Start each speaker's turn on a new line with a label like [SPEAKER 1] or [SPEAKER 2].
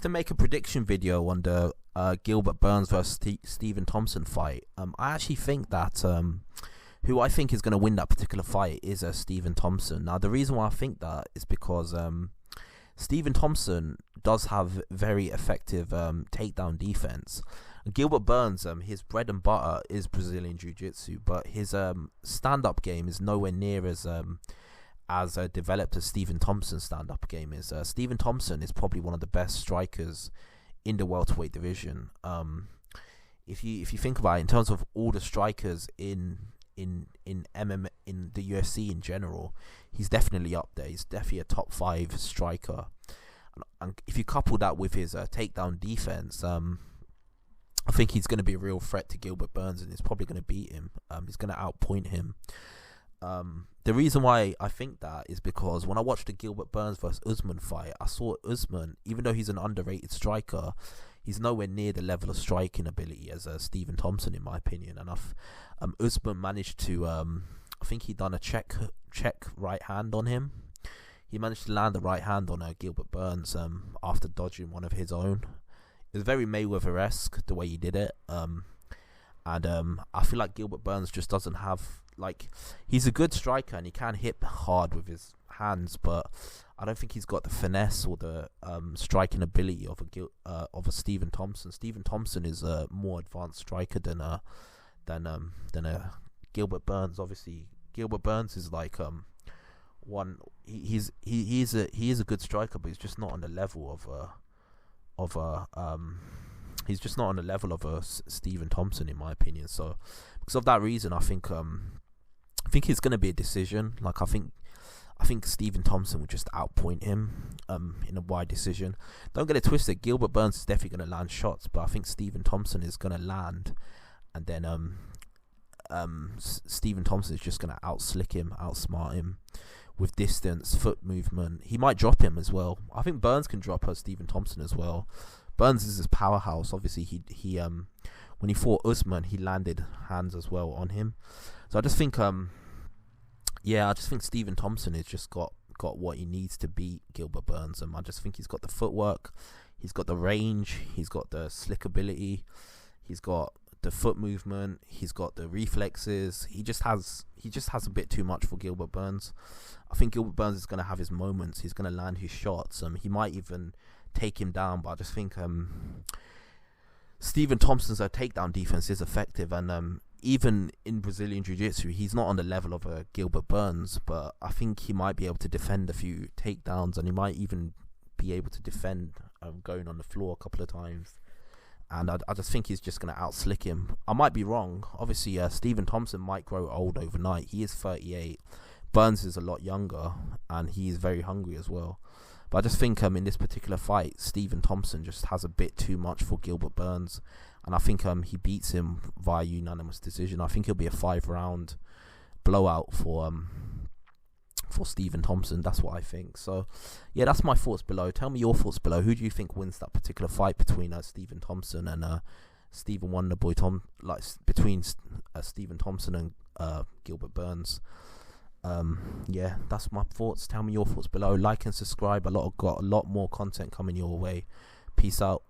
[SPEAKER 1] to make a prediction video on the Gilbert Burns versus Stephen Thompson fight, I actually think that who I think is going to win that particular fight is Stephen Thompson. Now, the reason why I think that is because Stephen Thompson does have very effective takedown defense. Gilbert Burns, his bread and butter is Brazilian Jiu-Jitsu, but his stand-up game is nowhere near as developed as Stephen Thompson's stand-up game is. Stephen Thompson is probably one of the best strikers in the welterweight division. If you think about it, in terms of all the strikers in MMA, in the UFC in general, he's definitely up there. He's definitely a top 5 striker. And if you couple that with his takedown defense, I think he's going to be a real threat to Gilbert Burns, and he's probably going to beat him. He's going to outpoint him. The reason why I think that is because when I watched the Gilbert Burns versus Usman fight, I saw Usman, even though he's an underrated striker, he's nowhere near the level of striking ability as Stephen Thompson, in my opinion. And Usman managed to, I think he done a check right hand on him. He managed to land the right hand on Gilbert Burns after dodging one of his own. It was very Mayweather-esque the way he did it. And I feel like Gilbert Burns just doesn't have, like, he's a good striker and he can hit hard with his hands, but I don't think he's got the finesse or the striking ability of a Stephen Thompson. Stephen Thompson is a more advanced striker than a Gilbert Burns. Obviously, Gilbert Burns is like he is a good striker, but he's just not on the level he's just not on the level of a Stephen Thompson, in my opinion. So because of that reason, I think it's going to be a decision. Like I think Stephen Thompson would just outpoint him in a wide decision. Don't get it twisted, Gilbert Burns is definitely going to land shots, but I think Stephen Thompson is going to land, and then Stephen Thompson is just going to outslick him, outsmart him with distance, foot movement. He might drop him as well. I think Burns can drop Stephen Thompson as well. Burns is his powerhouse. Obviously, he when he fought Usman, he landed hands as well on him. So I just think Stephen Thompson has just got what he needs to beat Gilbert Burns. I just think he's got the footwork, he's got the range, he's got the slick ability, he's got the foot movement, he's got the reflexes. He just has a bit too much for Gilbert Burns. I think Gilbert Burns is going to have his moments. He's going to land his shots. He might even take him down, but I just think Stephen Thompson's takedown defense is effective, and even in Brazilian Jiu-Jitsu, he's not on the level of Gilbert Burns, but I think he might be able to defend a few takedowns, and he might even be able to defend going on the floor a couple of times. And I just think he's just going to outslick him. I might be wrong. Obviously, Stephen Thompson might grow old overnight. He is 38. Burns is a lot younger, and he is very hungry as well. But I just think in this particular fight, Stephen Thompson just has a bit too much for Gilbert Burns, and I think he beats him via unanimous decision. I think it'll be a 5-round blowout for Stephen Thompson. That's what I think. So yeah, that's my thoughts below. Tell me your thoughts below. Who do you think wins that particular fight between Stephen Thompson and Stephen Wonderboy between Stephen Thompson and Gilbert Burns? Yeah, that's my thoughts. Tell me your thoughts below. Like and subscribe. Got a lot more content coming your way. Peace out.